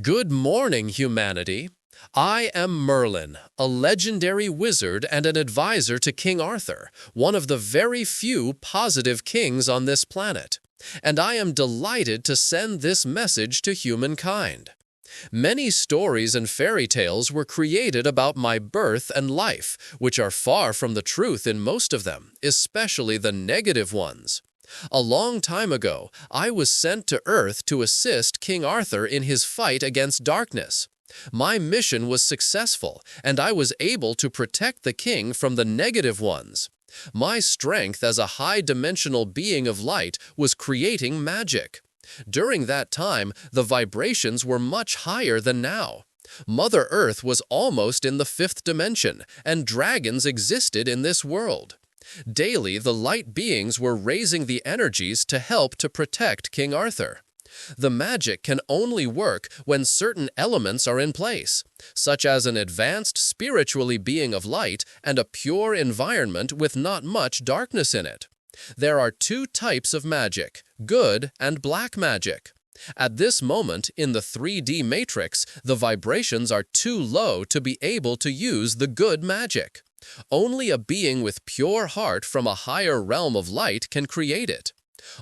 Good morning, humanity. I am Merlin, a legendary wizard and an advisor to King Arthur, one of the very few positive kings on this planet. And I am delighted to send this message to humankind. Many stories and fairy tales were created about my birth and life, which are far from the truth in most of them, especially the negative ones. A long time ago, I was sent to Earth to assist King Arthur in his fight against darkness. My mission was successful, and I was able to protect the king from the negative ones. My strength as a high-dimensional being of light was creating magic. During that time, the vibrations were much higher than now. Mother Earth was almost in the fifth dimension, and dragons existed in this world. Daily, the light beings were raising the energies to help to protect King Arthur. The magic can only work when certain elements are in place, such as an advanced spiritually being of light and a pure environment with not much darkness in it. There are two types of magic, good and black magic. At this moment, in the 3D matrix, the vibrations are too low to be able to use the good magic. Only a being with pure heart from a higher realm of light can create it.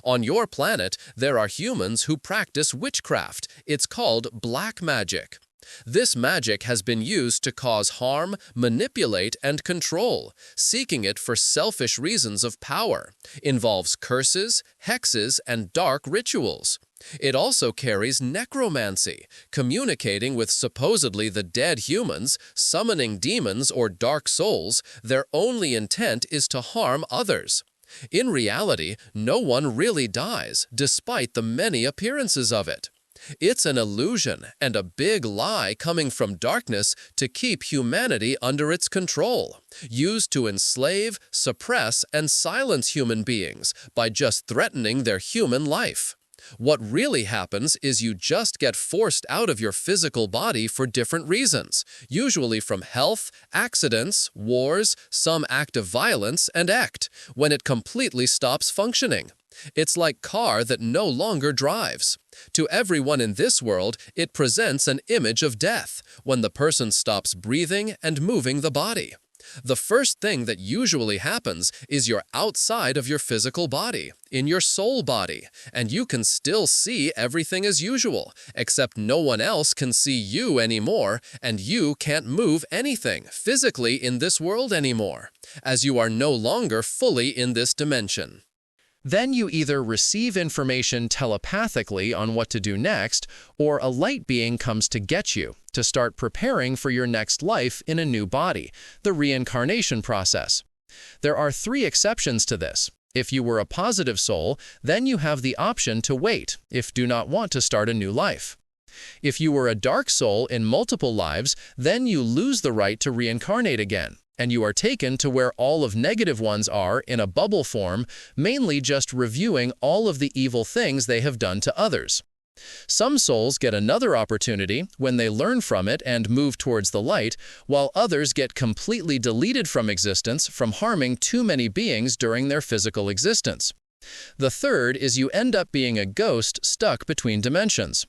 On your planet, there are humans who practice witchcraft. It's called black magic. This magic has been used to cause harm, manipulate, and control, seeking it for selfish reasons of power, involves curses, hexes, and dark rituals. It also carries necromancy, communicating with supposedly the dead humans, summoning demons or dark souls. Their only intent is to harm others. In reality, no one really dies, despite the many appearances of it. It's an illusion and a big lie coming from darkness to keep humanity under its control, used to enslave, suppress, and silence human beings by just threatening their human life. What really happens is you just get forced out of your physical body for different reasons, usually from health, accidents, wars, some act of violence, and when it completely stops functioning. It's like car that no longer drives. To everyone in this world, it presents an image of death when the person stops breathing and moving the body. The first thing that usually happens is you're outside of your physical body, in your soul body, and you can still see everything as usual, except no one else can see you anymore, and you can't move anything physically in this world anymore, as you are no longer fully in this dimension. Then you either receive information telepathically on what to do next, or a light being comes to get you, to start preparing for your next life in a new body, the reincarnation process. There are 3 exceptions to this. If you were a positive soul, then you have the option to wait, if do not want to start a new life. If you were a dark soul in multiple lives, then you lose the right to reincarnate again, and you are taken to where all of negative ones are in a bubble form, mainly just reviewing all of the evil things they have done to others. Some souls get another opportunity when they learn from it and move towards the light, while others get completely deleted from existence from harming too many beings during their physical existence. The third is you end up being a ghost stuck between dimensions.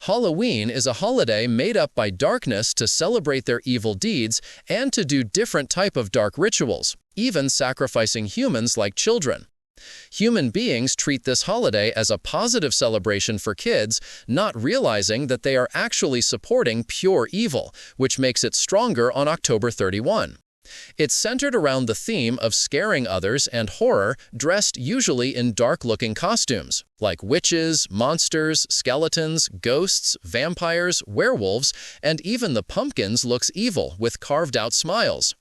Halloween is a holiday made up by darkness to celebrate their evil deeds and to do different type of dark rituals, even sacrificing humans like children. Human beings treat this holiday as a positive celebration for kids, not realizing that they are actually supporting pure evil, which makes it stronger on October 31. It's centered around the theme of scaring others and horror, dressed usually in dark-looking costumes, like witches, monsters, skeletons, ghosts, vampires, werewolves, and even the pumpkins looks evil with carved-out smiles.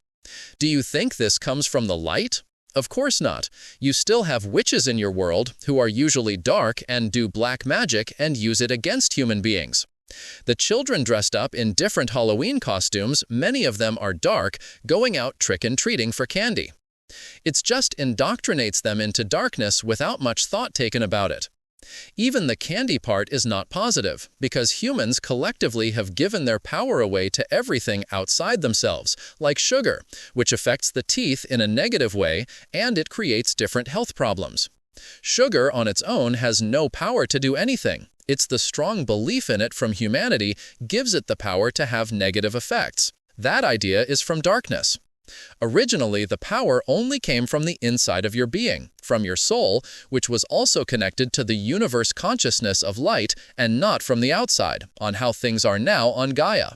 Do you think this comes from the light? Of course not. You still have witches in your world who are usually dark and do black magic and use it against human beings. The children dressed up in different Halloween costumes, many of them are dark, going out trick-and-treating for candy. It just indoctrinates them into darkness without much thought taken about it. Even the candy part is not positive, because humans collectively have given their power away to everything outside themselves, like sugar, which affects the teeth in a negative way, and it creates different health problems. Sugar on its own has no power to do anything. It's the strong belief in it from humanity gives it the power to have negative effects. That idea is from darkness. Originally, the power only came from the inside of your being, from your soul, which was also connected to the universe consciousness of light and not from the outside, on how things are now on Gaia.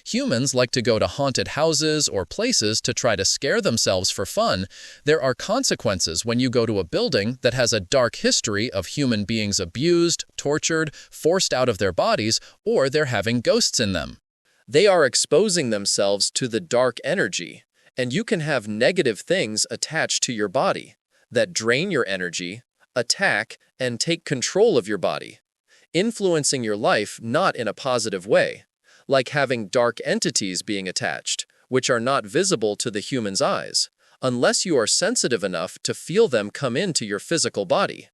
Humans like to go to haunted houses or places to try to scare themselves for fun. There are consequences when you go to a building that has a dark history of human beings abused, tortured, forced out of their bodies, or they're having ghosts in them. They are exposing themselves to the dark energy, and you can have negative things attached to your body that drain your energy, attack, and take control of your body, influencing your life not in a positive way, like having dark entities being attached, which are not visible to the human's eyes, unless you are sensitive enough to feel them come into your physical body.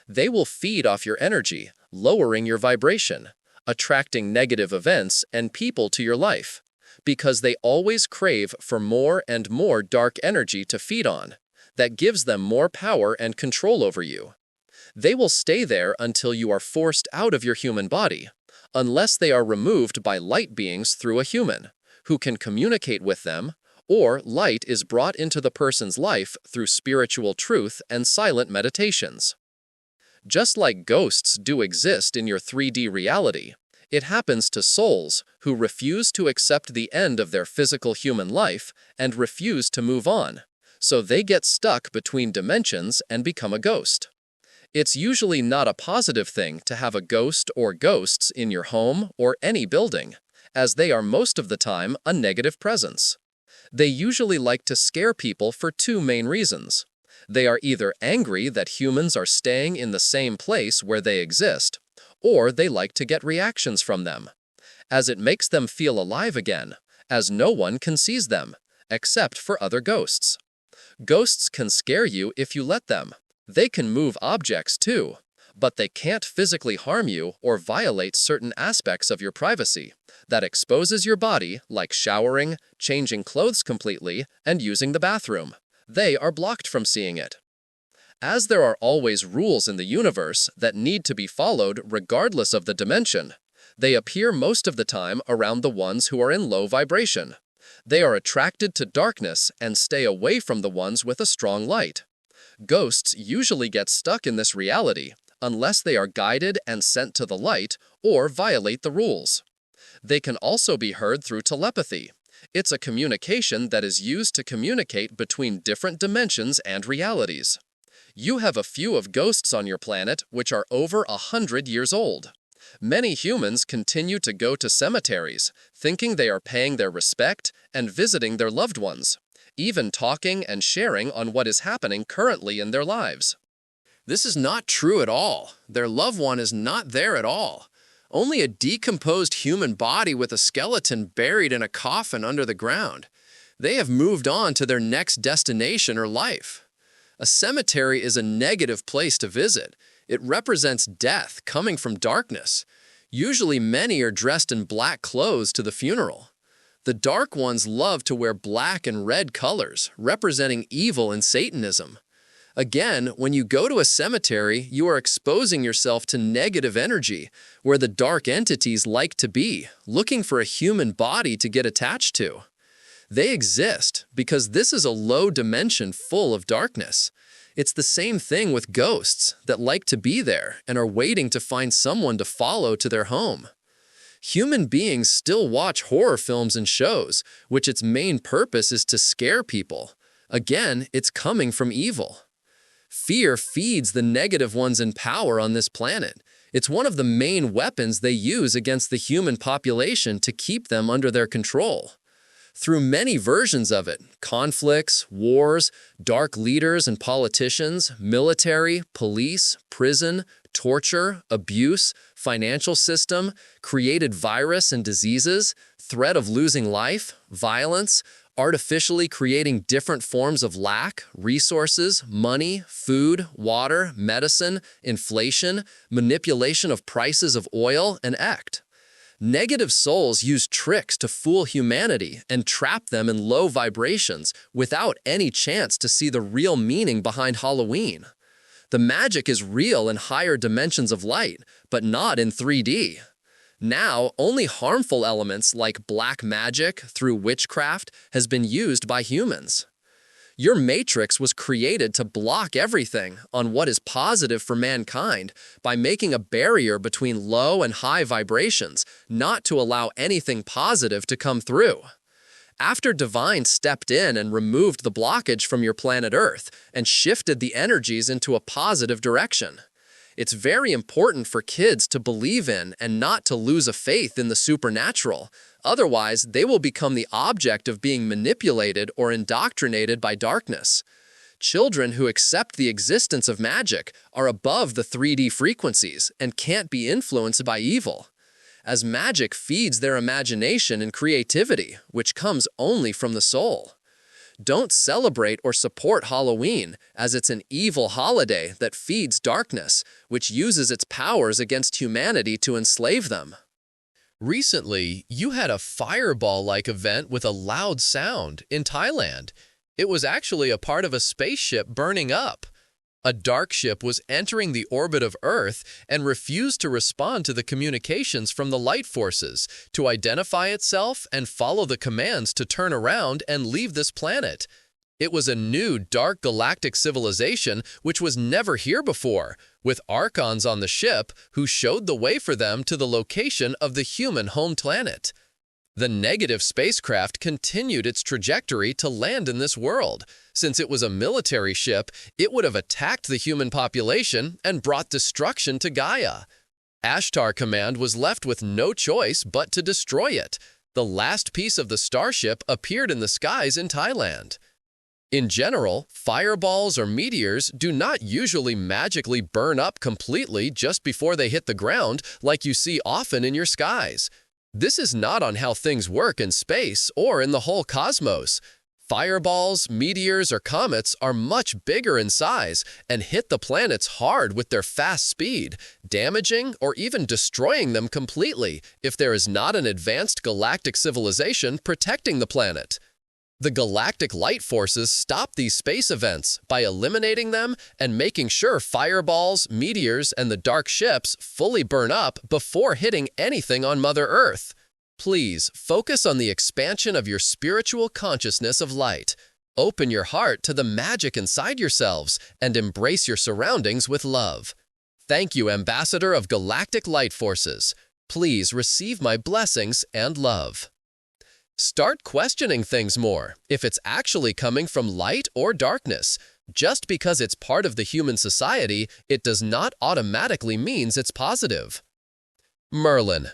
They will feed off your energy, lowering your vibration, attracting negative events and people to your life, because they always crave for more and more dark energy to feed on. That gives them more power and control over you. They will stay there until you are forced out of your human body, unless they are removed by light beings through a human, who can communicate with them, or light is brought into the person's life through spiritual truth and silent meditations. Just like ghosts do exist in your 3D reality, it happens to souls who refuse to accept the end of their physical human life and refuse to move on, so they get stuck between dimensions and become a ghost. It's usually not a positive thing to have a ghost or ghosts in your home or any building, as they are most of the time a negative presence. They usually like to scare people for two main reasons. They are either angry that humans are staying in the same place where they exist, or they like to get reactions from them, as it makes them feel alive again, as no one can seize them, except for other ghosts. Ghosts can scare you if you let them. They can move objects too, but they can't physically harm you or violate certain aspects of your privacy that exposes your body, like showering, changing clothes completely, and using the bathroom. They are blocked from seeing it. As there are always rules in the universe that need to be followed regardless of the dimension, they appear most of the time around the ones who are in low vibration. They are attracted to darkness and stay away from the ones with a strong light. Ghosts usually get stuck in this reality unless they are guided and sent to the light or violate the rules. They can also be heard through telepathy. It's a communication that is used to communicate between different dimensions and realities. You have a few of ghosts on your planet which are over 100 years old. Many humans continue to go to cemeteries, thinking they are paying their respect and visiting their loved ones, even talking and sharing on what is happening currently in their lives. This is not true at all. Their loved one is not there at all. Only a decomposed human body with a skeleton buried in a coffin under the ground. They have moved on to their next destination or life. A cemetery is a negative place to visit. It represents death coming from darkness. Usually many are dressed in black clothes to the funeral. The dark ones love to wear black and red colors, representing evil and Satanism. Again, when you go to a cemetery, you are exposing yourself to negative energy, where the dark entities like to be, looking for a human body to get attached to. They exist because this is a low dimension full of darkness. It's the same thing with ghosts that like to be there and are waiting to find someone to follow to their home. Human beings still watch horror films and shows, which its main purpose is to scare people. Again, it's coming from evil. Fear feeds the negative ones in power on this planet. It's one of the main weapons they use against the human population to keep them under their control. Through many versions of it, conflicts, wars, dark leaders and politicians, military, police, prison, torture, abuse, financial system, created virus and diseases, threat of losing life, violence, artificially creating different forms of lack, resources, money, food, water, medicine, inflation, manipulation of prices of oil, and ect. Negative souls use tricks to fool humanity and trap them in low vibrations without any chance to see the real meaning behind Halloween. The magic is real in higher dimensions of light, but not in 3D. Now, only harmful elements like black magic through witchcraft has been used by humans. Your matrix was created to block everything on what is positive for mankind by making a barrier between low and high vibrations, not to allow anything positive to come through. After Divine stepped in and removed the blockage from your planet Earth and shifted the energies into a positive direction. It's very important for kids to believe in and not to lose a faith in the supernatural. Otherwise, they will become the object of being manipulated or indoctrinated by darkness. Children who accept the existence of magic are above the 3D frequencies and can't be influenced by evil, as magic feeds their imagination and creativity, which comes only from the soul. Don't celebrate or support Halloween, as it's an evil holiday that feeds darkness, which uses its powers against humanity to enslave them. Recently, you had a fireball-like event with a loud sound in Thailand. It was actually a part of a spaceship burning up. A dark ship was entering the orbit of Earth and refused to respond to the communications from the light forces, to identify itself and follow the commands to turn around and leave this planet. It was a new dark galactic civilization which was never here before, with archons on the ship who showed the way for them to the location of the human home planet. The negative spacecraft continued its trajectory to land in this world. Since it was a military ship, it would have attacked the human population and brought destruction to Gaia. Ashtar Command was left with no choice but to destroy it. The last piece of the starship appeared in the skies in Thailand. In general, fireballs or meteors do not usually magically burn up completely just before they hit the ground like you see often in your skies. This is not on how things work in space or in the whole cosmos. Fireballs, meteors, or comets are much bigger in size and hit the planets hard with their fast speed, damaging or even destroying them completely if there is not an advanced galactic civilization protecting the planet. The galactic light forces stop these space events by eliminating them and making sure fireballs, meteors, and the dark ships fully burn up before hitting anything on Mother Earth. Please focus on the expansion of your spiritual consciousness of light. Open your heart to the magic inside yourselves and embrace your surroundings with love. Thank you, Ambassador of Galactic Light Forces. Please receive my blessings and love. Start questioning things more, if it's actually coming from light or darkness. Just because it's part of the human society, it does not automatically means it's positive. Merlin,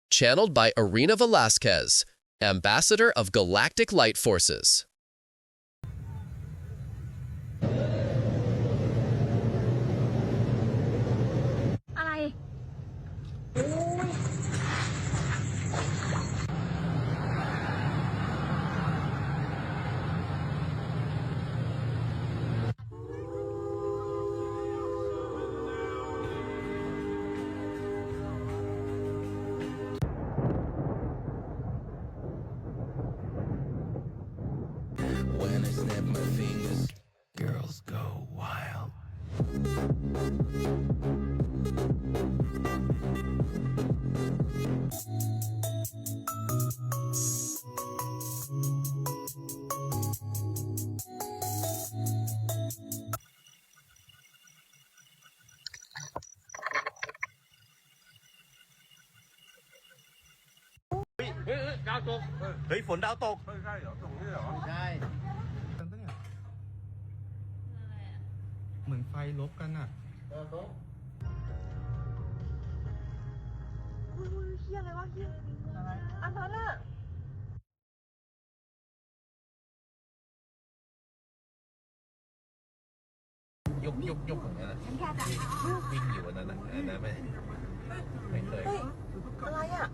channeled by Erena Velazquez, Ambassador of Galactic Light Forces. When I snap my fingers, girls go wild. Ê, ดาวตกเฮ้ยฝนดาวตกใช่เหรอตกนี่เหรอใช่เหมือนไฟลบกันอ่ะอุ้ยเฮียอะไรวะเฮียอะไรอันนั้นอ่ะยุบเหมือนกันนะวิ่งอยู่อันนั้นนะอันนั้นไม่เคยอะไรอ่ะ